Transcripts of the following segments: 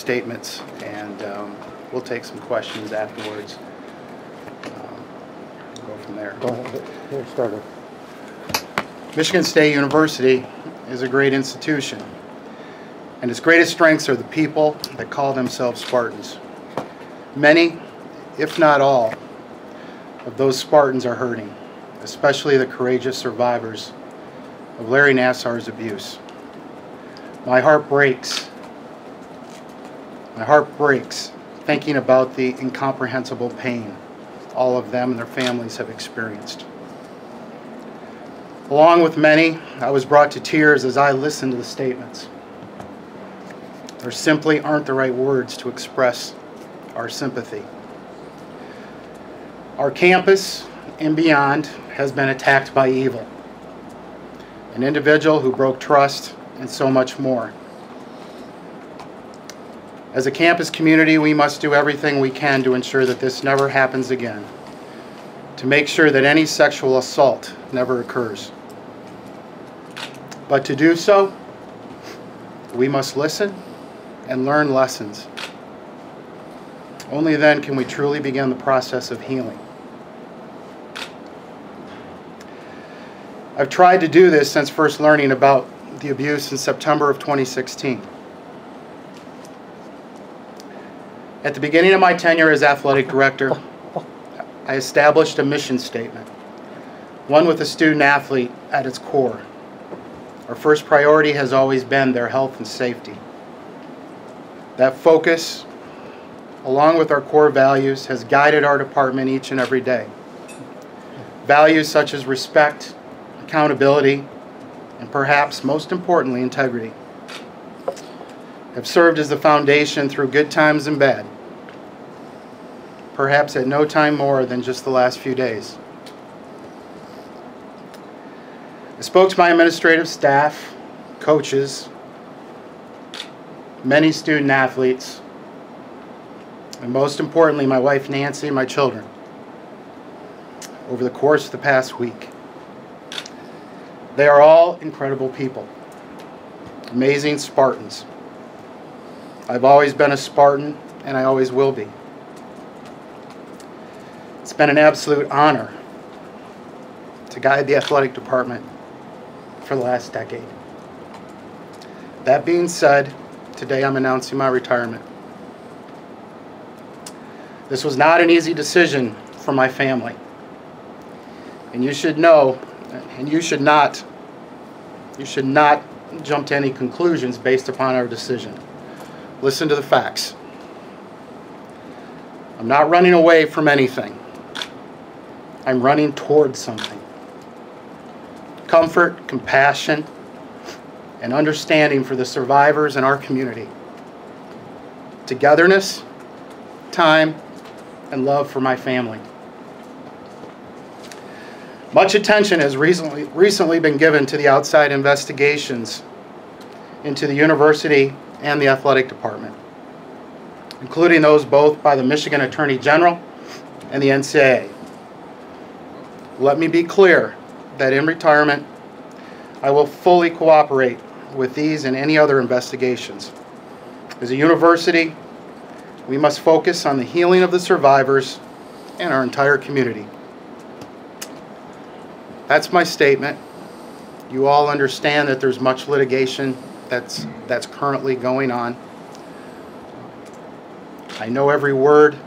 statements, and we'll take some questions afterwards. We'll go from there. Go ahead. Here, starter. Michigan State University is a great institution, and its greatest strengths are the people that call themselves Spartans. Many, if not all, of those Spartans are hurting, especially the courageous survivors of Larry Nassar's abuse. My heart breaks. My heart breaks thinking about the incomprehensible pain all of them and their families have experienced. Along with many, I was brought to tears as I listened to the statements. There simply aren't the right words to express our sympathy. Our campus and beyond has been attacked by evil, an individual who broke trust, and so much more. As a campus community, we must do everything we can to ensure that this never happens again, to make sure that any sexual assault never occurs. But to do so, we must listen and learn lessons. Only then can we truly begin the process of healing. I've tried to do this since first learning about the abuse in September of 2016. At the beginning of my tenure as athletic director, I established a mission statement, one with the student athlete at its core. Our first priority has always been their health and safety. That focus, along with our core values, has guided our department each and every day. Values such as respect, accountability, and perhaps most importantly, integrity, have served as the foundation through good times and bad, perhaps at no time more than just the last few days. I spoke to my administrative staff, coaches, many student athletes, and most importantly, my wife Nancy and my children over the course of the past week. They are all incredible people, amazing Spartans. I've always been a Spartan, and I always will be. It's been an absolute honor to guide the athletic department for the last decade. That being said, today I'm announcing my retirement. This was not an easy decision for my family. And you should know, and you should not jump to any conclusions based upon our decision. Listen to the facts. I'm not running away from anything. I'm running towards something. Comfort, compassion, and understanding for the survivors in our community. Togetherness, time, and love for my family. Much attention has recently been given to the outside investigations into the university and the athletic department, including those both by the Michigan Attorney General and the NCAA. Let me be clear that in retirement, I will fully cooperate with these and any other investigations. As a university, we must focus on the healing of the survivors and our entire community. That's my statement. You all understand that there's much litigation that's currently going on. I know every word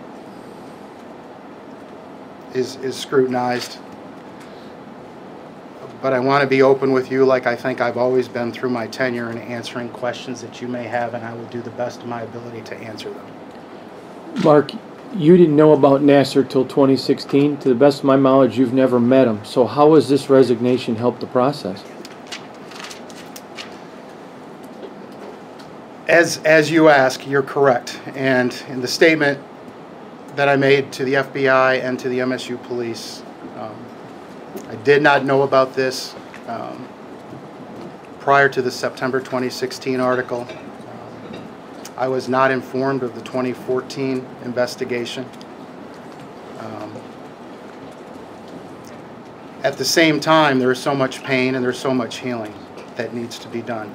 is scrutinized, but I want to be open with you like I think I've always been through my tenure in answering questions that you may have, and I will do the best of my ability to answer them. Mark, you didn't know about Nassar till 2016. To the best of my knowledge, you've never met him. So how has this resignation helped the process? As you ask, you're correct. And in the statement that I made to the FBI and to the MSU police, I did not know about this prior to the September 2016 article. I was not informed of the 2014 investigation. At the same time, there is so much pain and there's so much healing that needs to be done.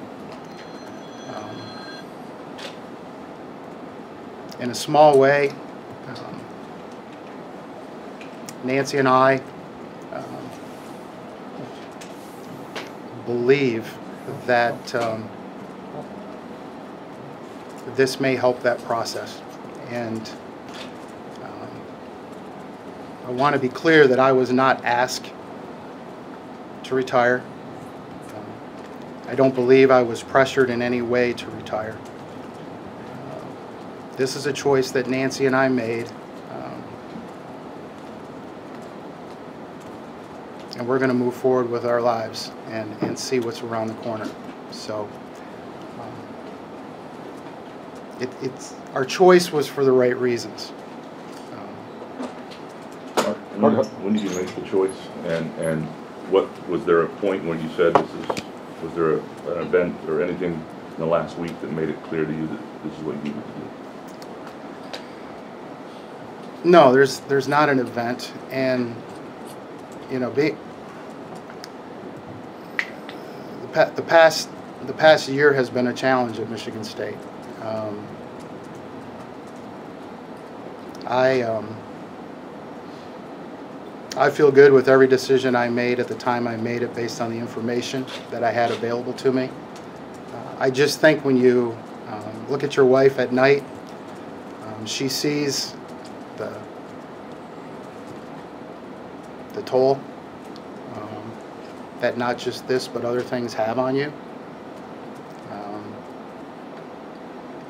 in a small way, Nancy and I believe that this may help that process. And I want to be clear that I was not asked to retire. I don't believe I was pressured in any way to retire. This is a choice that Nancy and I made. And we're going to move forward with our lives and see what's around the corner. So our choice was for the right reasons. When did you make the choice, and what was there a point when you said was there an event or anything in the last week that made it clear to you that this is what you needed to do? No, there's not an event, and you know, the past year has been a challenge at Michigan State. I feel good with every decision I made at the time I made it based on the information that I had available to me. I just think when you look at your wife at night, she sees the toll that not just this but other things have on you.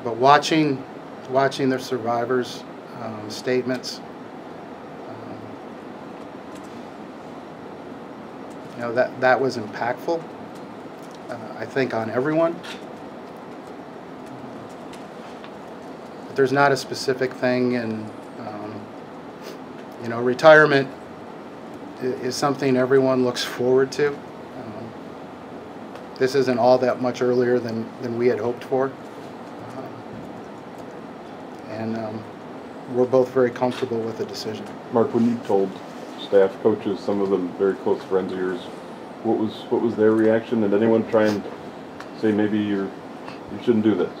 But watching the survivors' statements, you know, that was impactful, I think, on everyone. But there's not a specific thing, and you know, retirement is something everyone looks forward to. This isn't all that much earlier than we had hoped for, and we're both very comfortable with the decision. Mark, when you told staff, coaches, some of them very close friends of yours, what was their reaction? Did anyone try and say maybe you shouldn't do this?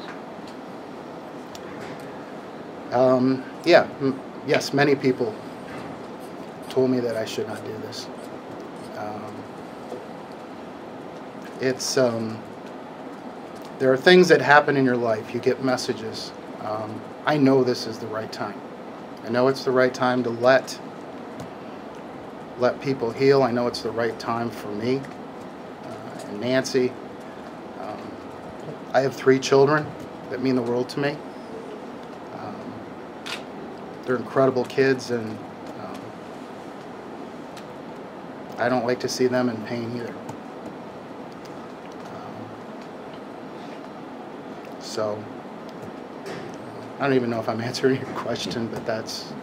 Yes, many people told me that I should not do this. There are things that happen in your life. You get messages. I know this is the right time. I know it's the right time to let people heal. I know it's the right time for me and Nancy. I have 3 children that mean the world to me. They're incredible kids, and I don't like to see them in pain either. So I don't even know if I'm answering your question, but that's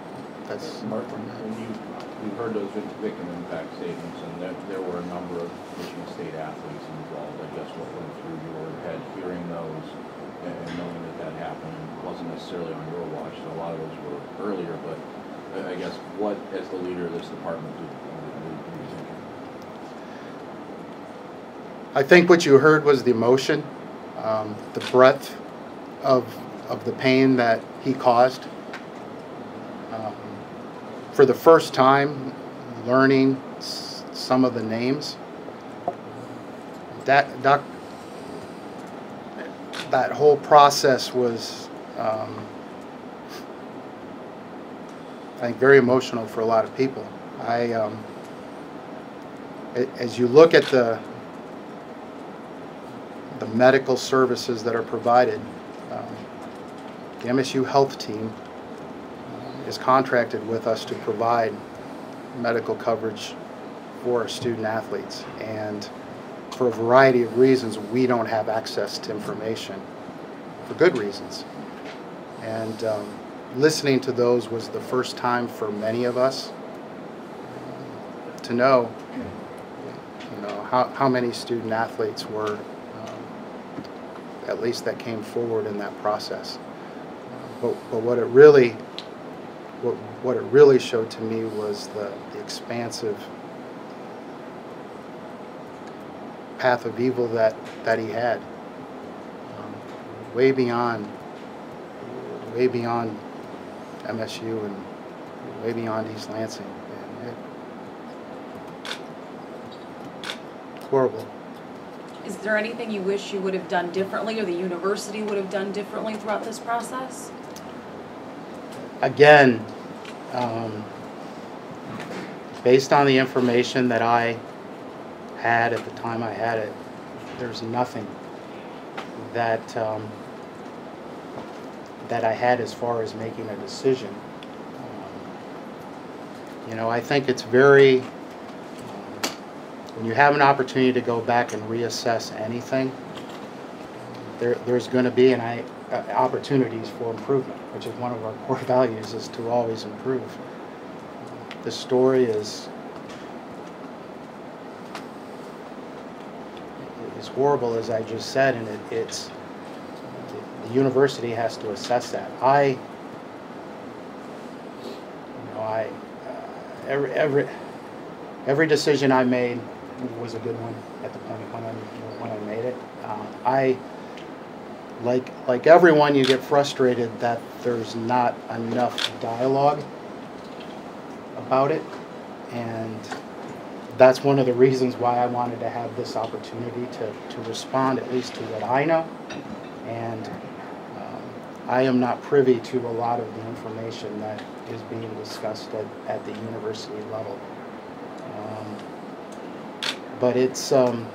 Mark, when you heard those victim impact statements, and there were a number of Michigan State athletes involved, I guess what went through your head hearing those and knowing that happened wasn't necessarily on your watch, so a lot of those were earlier, but I guess what, as the leader of this department, do you think? I think what you heard was the emotion, the breadth of the pain that he caused. For the first time, learning some of the names, that whole process was, I think, very emotional for a lot of people. As you look at the medical services that are provided, the MSU health team is contracted with us to provide medical coverage for our student athletes, and for a variety of reasons we don't have access to information, for good reasons. And listening to those was the first time for many of us to know, you know, how many student athletes were, at least that came forward in that process. But what it really showed to me was the expansive path of evil that he had, way beyond way beyond MSU and way beyond East Lansing. And it's horrible. Is there anything you wish you would have done differently or the university would have done differently throughout this process? Again, based on the information that I had at the time I had it, there's nothing that that I had as far as making a decision. You know, I think it's very, when you have an opportunity to go back and reassess anything, there's going to be opportunities for improvement, which is one of our core values, is to always improve. The story is horrible, as I just said, and it's the university has to assess that. Every decision I made was a good one at the point when I made it. Like everyone, you get frustrated that there's not enough dialogue about it, and that's one of the reasons why I wanted to have this opportunity to respond at least to what I know. And I am not privy to a lot of the information that is being discussed at the university level. But it's, you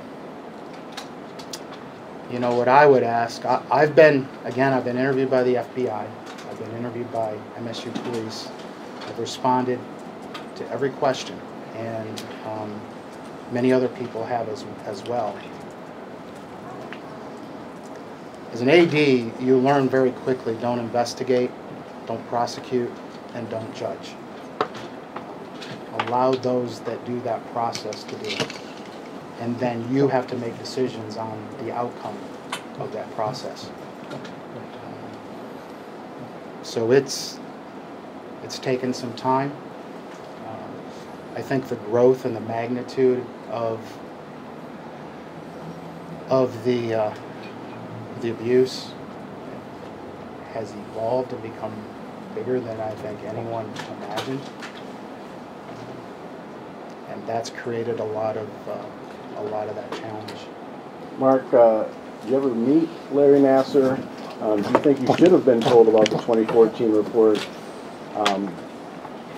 know, what I would ask, I've been interviewed by the FBI, I've been interviewed by MSU police, I've responded to every question, and many other people have as well. As an AD, you learn very quickly, don't investigate, don't prosecute, and don't judge. Allow those that do that process to do it. And then you have to make decisions on the outcome of that process. So it's taken some time. I think the growth and the magnitude of the abuse has evolved and become bigger than I think anyone imagined, and that's created a lot of that challenge. Mark, you ever meet Larry Nassar? Do you think you should have been told about the 2014 report?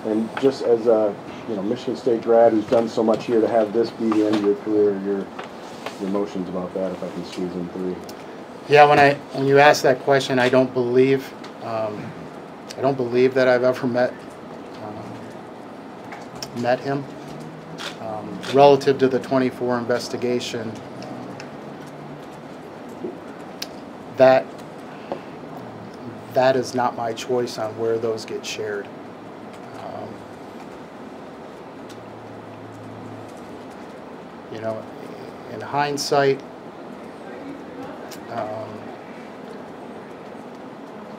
And just as a Michigan State grad who's done so much here, to have this be the end of your career, your emotions about that, if I can squeeze in 3. Yeah, when you ask that question, I don't believe that I've ever met him. Relative to the 24 investigation, that is not my choice on where those get shared. You know, in hindsight,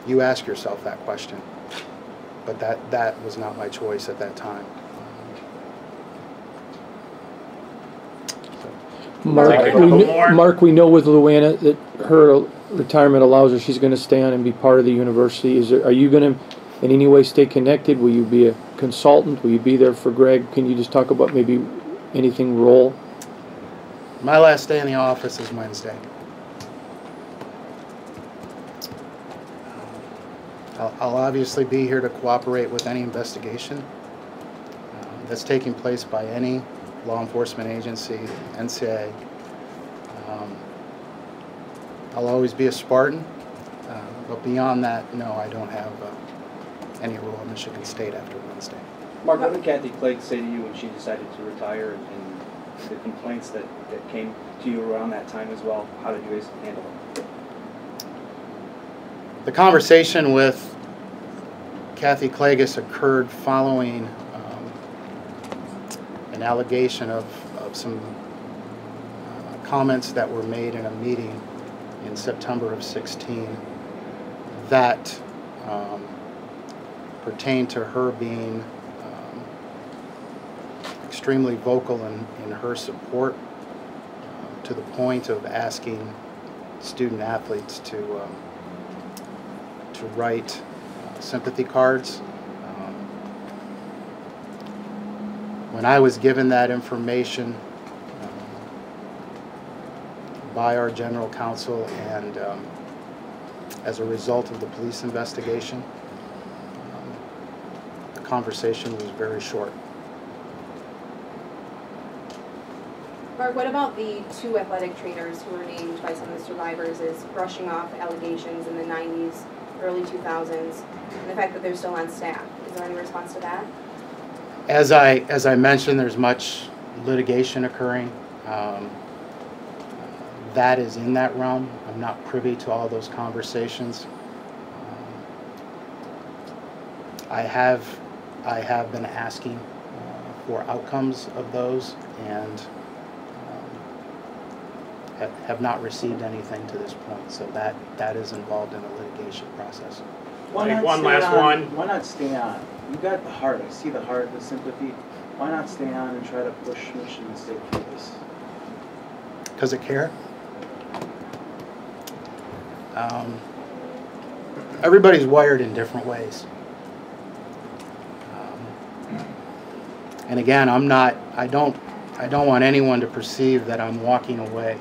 you ask yourself that question, but that was not my choice at that time. Mark, we know with Luana that her retirement allows her, she's going to stay on and be part of the university. Are you going to in any way stay connected? Will you be a consultant? Will you be there for Greg? Can you just talk about maybe anything role? My last day in the office is Wednesday. I'll obviously be here to cooperate with any investigation that's taking place by any law enforcement agency, NCAA. I'll always be a Spartan, but beyond that, no, I don't have any role in Michigan State after Wednesday. Mark, what did Kathy Clegg say to you when she decided to retire, and the complaints that came to you around that time as well? How did you guys handle them? The conversation with Kathy Klages occurred following an allegation of some comments that were made in a meeting in September of 16 that pertained to her being extremely vocal in her support to the point of asking student athletes to to write sympathy cards. When I was given that information by our general counsel and as a result of the police investigation, the conversation was very short. Mark, what about the 2 athletic trainers who were named by some of the survivors as brushing off allegations in the 90s, early 2000s, and the fact that they're still on staff? Is there any response to that? As I mentioned, there's much litigation occurring. That is in that realm. I'm not privy to all those conversations. I have been asking for outcomes of those and have not received anything to this point. So that is involved in the litigation process. One last one. Why not stay on? You got the heart. I see the heart, the sympathy. Why not stay on and try to push Michigan State for this? Because of care. Everybody's wired in different ways. And again, I don't want anyone to perceive that I'm walking away.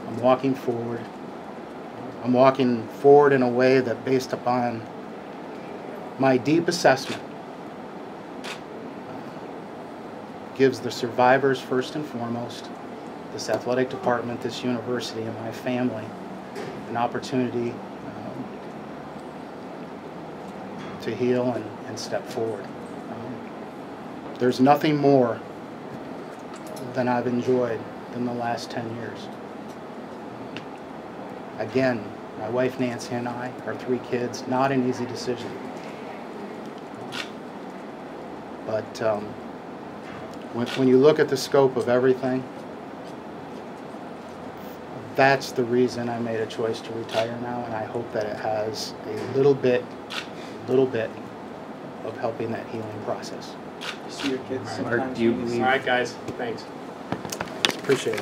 I'm walking forward. I'm walking forward in a way that, based upon my deep assessment, gives the survivors first and foremost, this athletic department, this university, and my family an opportunity to heal and step forward. There's nothing more than I've enjoyed than the last 10 years. Again, my wife Nancy and I, our 3 kids, not an easy decision. But when you look at the scope of everything, that's the reason I made a choice to retire now, and I hope that it has a little bit of helping that healing process. You see your kids Mark, sometimes. do you believe? All All right, guys. Thanks. Appreciate it.